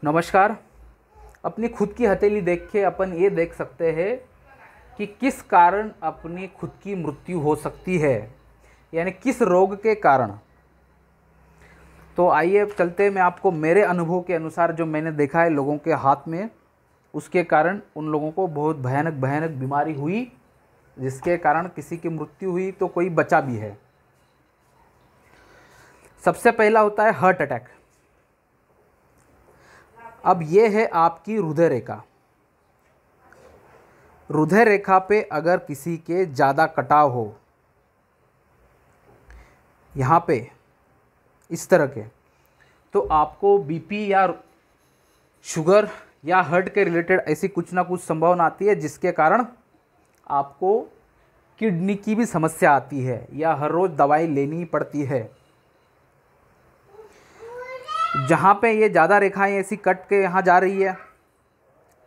नमस्कार। अपनी खुद की हथेली देख के अपन ये देख सकते हैं कि किस कारण अपनी खुद की मृत्यु हो सकती है, यानी किस रोग के कारण। तो आइए चलते, मैं आपको मेरे अनुभव के अनुसार जो मैंने देखा है लोगों के हाथ में, उसके कारण उन लोगों को बहुत भयानक भयानक बीमारी हुई, जिसके कारण किसी की मृत्यु हुई तो कोई बचा भी है। सबसे पहला होता है हार्ट अटैक। अब ये है आपकी हृदय रेखा। हृदय रेखा पे अगर किसी के ज़्यादा कटाव हो, यहाँ पे इस तरह के, तो आपको बीपी या शुगर या हार्ट के रिलेटेड ऐसी कुछ ना कुछ संभावना आती है, जिसके कारण आपको किडनी की भी समस्या आती है या हर रोज़ दवाई लेनी पड़ती है। जहाँ पे ये ज़्यादा रेखाएं ऐसी कट के यहाँ जा रही है,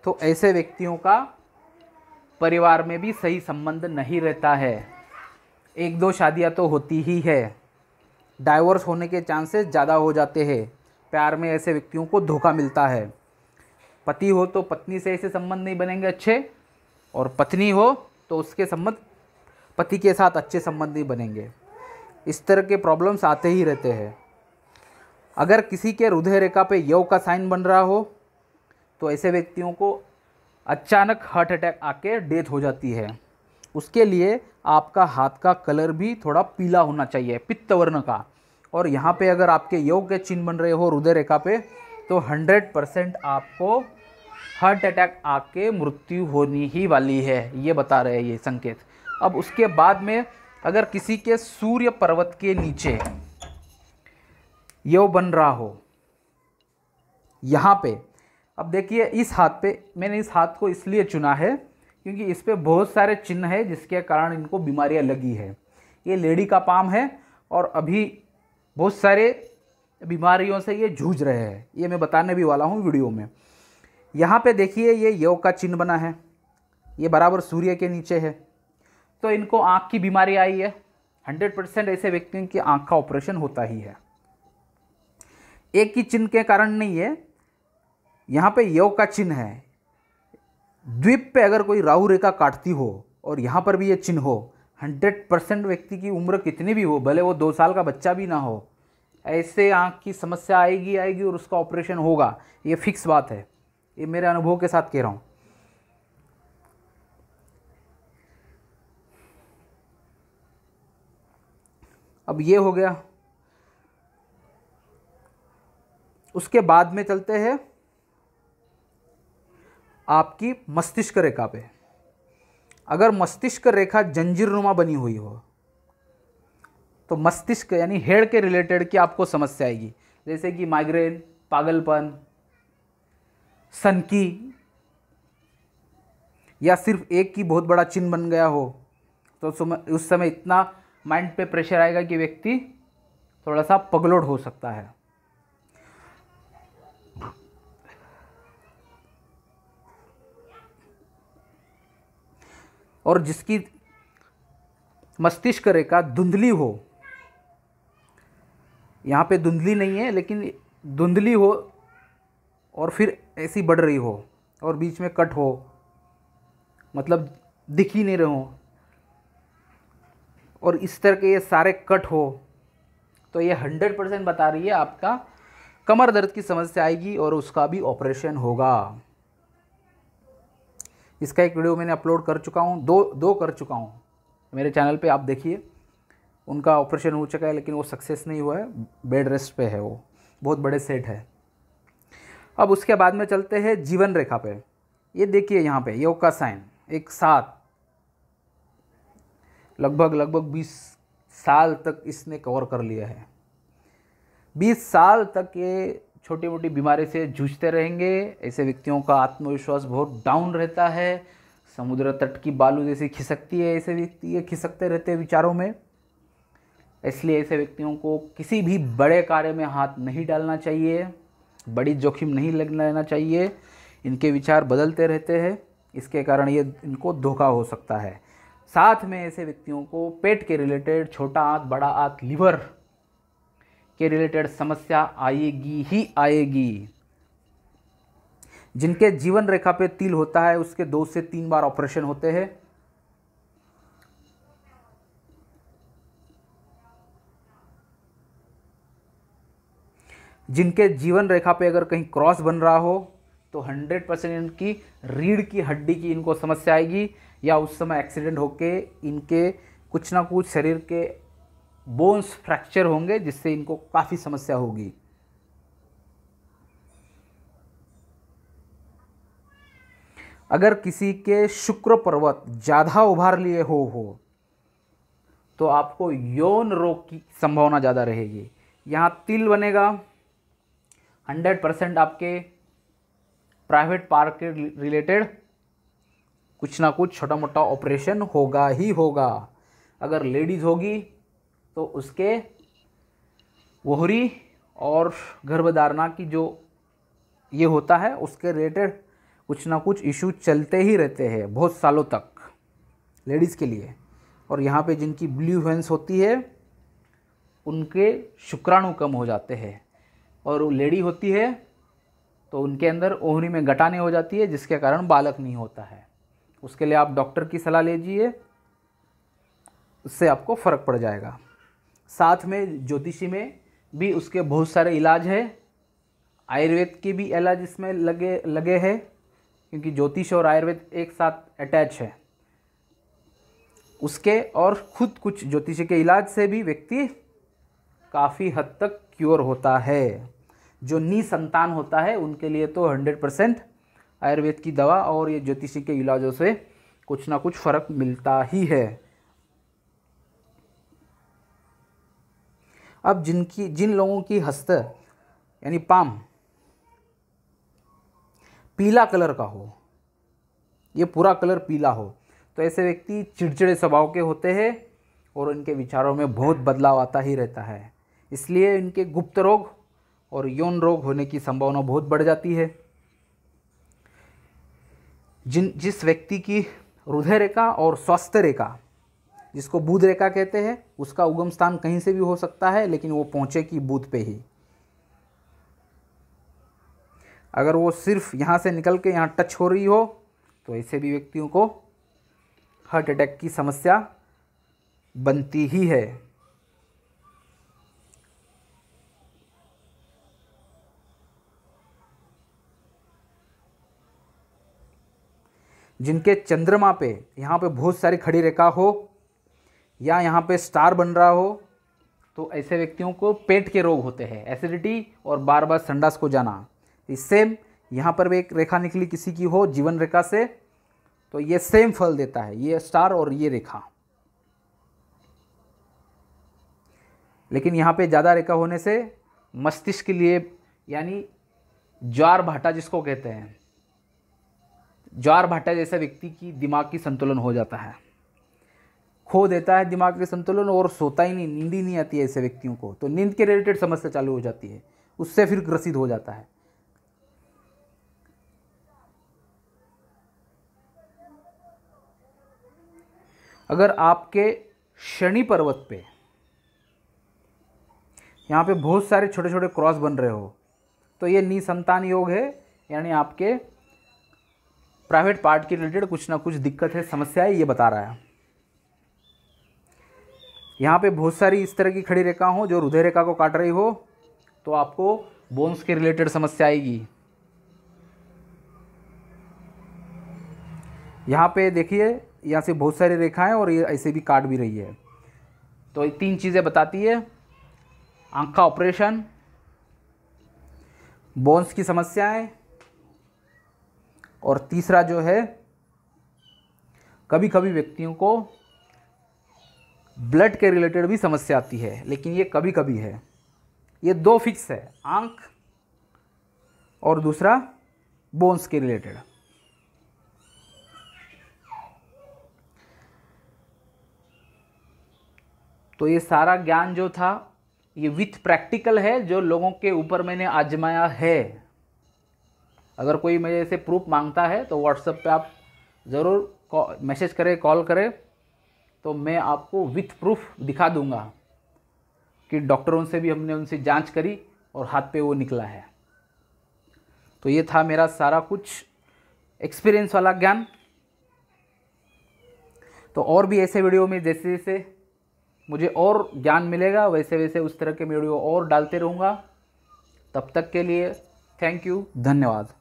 तो ऐसे व्यक्तियों का परिवार में भी सही संबंध नहीं रहता है। एक दो शादियाँ तो होती ही है, डाइवोर्स होने के चांसेस ज़्यादा हो जाते हैं। प्यार में ऐसे व्यक्तियों को धोखा मिलता है। पति हो तो पत्नी से ऐसे संबंध नहीं बनेंगे अच्छे, और पत्नी हो तो उसके संबंध पति के साथ अच्छे संबंध नहीं बनेंगे। इस तरह के प्रॉब्लम्स आते ही रहते हैं। अगर किसी के हृदय रेखा पे यौ का साइन बन रहा हो, तो ऐसे व्यक्तियों को अचानक हार्ट अटैक आके डेथ हो जाती है। उसके लिए आपका हाथ का कलर भी थोड़ा पीला होना चाहिए, पित्त वर्ण का। और यहाँ पे अगर आपके यौ के चिन्ह बन रहे हो हृदय रेखा पे, तो 100% आपको हार्ट अटैक आके मृत्यु होनी ही वाली है, ये बता रहे हैं ये संकेत। अब उसके बाद में अगर किसी के सूर्य पर्वत के नीचे यौ बन रहा हो यहाँ पे, अब देखिए इस हाथ पे, मैंने इस हाथ को इसलिए चुना है क्योंकि इस पे बहुत सारे चिन्ह है जिसके कारण इनको बीमारियां लगी है। ये लेडी का पाम है और अभी बहुत सारे बीमारियों से ये जूझ रहे हैं, ये मैं बताने भी वाला हूँ वीडियो में। यहाँ पे देखिए ये यौ का चिन्ह बना है, ये बराबर सूर्य के नीचे है, तो इनको आँख की बीमारी आई है। 100% ऐसे व्यक्तियों की आँख का ऑपरेशन होता ही है। एक ही चिन्ह के कारण नहीं है, यहाँ पे यौ का चिन्ह है। द्वीप पे अगर कोई राहु रेखा काटती हो और यहाँ पर भी ये चिन्ह हो, 100% व्यक्ति की उम्र कितनी भी हो, भले वो 2 साल का बच्चा भी ना हो, ऐसे आँख की समस्या आएगी और उसका ऑपरेशन होगा। ये फिक्स बात है, ये मेरे अनुभव के साथ कह रहा हूँ। अब ये हो गया। उसके बाद में चलते हैं आपकी मस्तिष्क रेखा पे। अगर मस्तिष्क रेखा जंजीरनुमा बनी हुई हो, तो मस्तिष्क यानी हेड के रिलेटेड की आपको समस्या आएगी, जैसे कि माइग्रेन, पागलपन, सनकी, या सिर्फ एक की बहुत बड़ा चिन्ह बन गया हो, तो उस समय इतना माइंड पे प्रेशर आएगा कि व्यक्ति थोड़ा सा पगलोड हो सकता है। और जिसकी मस्तिष्क रेखा धुंधली हो, यहाँ पे धुंधली नहीं है लेकिन धुंधली हो और फिर ऐसी बढ़ रही हो और बीच में कट हो, मतलब दिख ही नहीं रहे हो, और इस तरह के ये सारे कट हो, तो ये 100% बता रही है आपका कमर दर्द की समस्या आएगी और उसका भी ऑपरेशन होगा। इसका एक वीडियो मैंने अपलोड कर चुका हूँ, दो कर चुका हूँ मेरे चैनल पे, आप देखिए। उनका ऑपरेशन हो चुका है लेकिन वो सक्सेस नहीं हुआ है, बेड रेस्ट पे है, वो बहुत बड़े सेट है। अब उसके बाद में चलते हैं जीवन रेखा पे। ये देखिए यहाँ पे योग का साइन एक साथ लगभग 20 साल तक इसने कवर कर लिया है। 20 साल तक ये छोटी मोटी बीमारी से जूझते रहेंगे। ऐसे व्यक्तियों का आत्मविश्वास बहुत डाउन रहता है, समुद्र तट की बालू जैसी खिसकती है, ऐसे व्यक्ति ये खिसकते रहते हैं विचारों में। इसलिए ऐसे व्यक्तियों को किसी भी बड़े कार्य में हाथ नहीं डालना चाहिए, बड़ी जोखिम नहीं लेना चाहिए। इनके विचार बदलते रहते हैं, इसके कारण ये इनको धोखा हो सकता है। साथ में ऐसे व्यक्तियों को पेट के रिलेटेड, छोटा आंत, बड़ा आंत, लिवर के रिलेटेड समस्या आएगी ही आएगी। जिनके जीवन रेखा पे तिल होता है उसके 2 से 3 बार ऑपरेशन होते हैं। जिनके जीवन रेखा पे अगर कहीं क्रॉस बन रहा हो तो 100% इनकी रीढ़ की हड्डी की इनको समस्या आएगी, या उस समय एक्सीडेंट होके इनके कुछ ना कुछ शरीर के बोन्स फ्रैक्चर होंगे, जिससे इनको काफ़ी समस्या होगी। अगर किसी के शुक्र पर्वत ज़्यादा उभार लिए हो तो आपको यौन रोग की संभावना ज़्यादा रहेगी। यहाँ तिल बनेगा, 100% आपके प्राइवेट पार्ट के रिलेटेड कुछ ना कुछ छोटा मोटा ऑपरेशन होगा ही होगा। अगर लेडीज़ होगी तो उसके वोहरी और गर्भधारणा की जो ये होता है उसके रिलेटेड कुछ ना कुछ इशू चलते ही रहते हैं बहुत सालों तक लेडीज़ के लिए। और यहाँ पे जिनकी ब्लू हेंस होती है उनके शुक्राणु कम हो जाते हैं, और वो लेडी होती है तो उनके अंदर ओहरी में गठाने हो जाती है, जिसके कारण बालक नहीं होता है। उसके लिए आप डॉक्टर की सलाह लीजिए, उससे आपको फ़र्क पड़ जाएगा। साथ में ज्योतिषी में भी उसके बहुत सारे इलाज है, आयुर्वेद के भी इलाज इसमें लगे हैं, क्योंकि ज्योतिष और आयुर्वेद एक साथ अटैच है उसके। और खुद कुछ ज्योतिष के इलाज से भी व्यक्ति काफ़ी हद तक क्योर होता है। जो निसंतान होता है उनके लिए तो 100% आयुर्वेद की दवा और ये ज्योतिषी के इलाजों से कुछ ना कुछ फ़र्क मिलता ही है। अब जिन लोगों की हस्त यानी पाम पीला कलर का हो, ये पूरा कलर पीला हो, तो ऐसे व्यक्ति चिड़चिड़े स्वभाव के होते हैं और इनके विचारों में बहुत बदलाव आता ही रहता है। इसलिए इनके गुप्त रोग और यौन रोग होने की संभावना बहुत बढ़ जाती है। जिस व्यक्ति की हृदय रेखा और स्वास्थ्य रेखा, जिसको बुध रेखा कहते हैं, उसका उगम स्थान कहीं से भी हो सकता है, लेकिन वो पहुँचेगी बुध पे ही। अगर वो सिर्फ यहाँ से निकल के यहाँ टच हो रही हो तो ऐसे भी व्यक्तियों को हार्ट अटैक की समस्या बनती ही है। जिनके चंद्रमा पे यहाँ पे बहुत सारी खड़ी रेखा हो या यहाँ पे स्टार बन रहा हो, तो ऐसे व्यक्तियों को पेट के रोग होते हैं, एसिडिटी और बार बार संडास को जाना। सेम यहाँ पर भी एक रेखा निकली किसी की हो जीवन रेखा से, तो ये सेम फल देता है, ये स्टार और ये रेखा। लेकिन यहाँ पे ज़्यादा रेखा होने से मस्तिष्क के लिए, यानी ज्वार भाटा जिसको कहते हैं, ज्वार भाटा जैसा व्यक्ति की दिमाग की संतुलन हो जाता है, खो देता है दिमाग के संतुलन और सोता ही नहीं, नींद ही नहीं आती है ऐसे व्यक्तियों को। तो नींद के रिलेटेड समस्या चालू हो जाती है, उससे फिर ग्रसित हो जाता है। अगर आपके शनि पर्वत पे यहाँ पे बहुत सारे छोटे छोटे क्रॉस बन रहे हो, तो ये निसंतान योग है, यानी आपके प्राइवेट पार्ट के रिलेटेड कुछ ना कुछ दिक्कत है, समस्या है, ये बता रहा है। यहाँ पे बहुत सारी इस तरह की खड़ी रेखा हो जो हृदय रेखा को काट रही हो, तो आपको बोन्स के रिलेटेड समस्या आएगी। यहाँ पे देखिए, यहाँ से बहुत सारी रेखाएं और ये ऐसे भी काट भी रही है। तो ये 3 चीज़ें बताती है, आँख का ऑपरेशन, बोन्स की समस्याएं, और तीसरा जो है कभी कभी व्यक्तियों को ब्लड के रिलेटेड भी समस्या आती है, लेकिन ये कभी कभी है। ये 2 फिक्स है, आँख और दूसरा बोन्स के रिलेटेड। तो ये सारा ज्ञान जो था ये विथ प्रैक्टिकल है, जो लोगों के ऊपर मैंने आजमाया है। अगर कोई मेरे से प्रूफ मांगता है तो व्हाट्सएप पे आप ज़रूर मैसेज करें, कॉल करें, तो मैं आपको विथ प्रूफ दिखा दूंगा कि डॉक्टरों से भी हमने उनसे जांच करी और हाथ पे वो निकला है। तो ये था मेरा सारा कुछ एक्सपीरियंस वाला ज्ञान। तो और भी ऐसे वीडियो में जैसे जैसे मुझे और ज्ञान मिलेगा वैसे वैसे उस तरह के वीडियो और डालते रहूँगा। तब तक के लिए थैंक यू, धन्यवाद।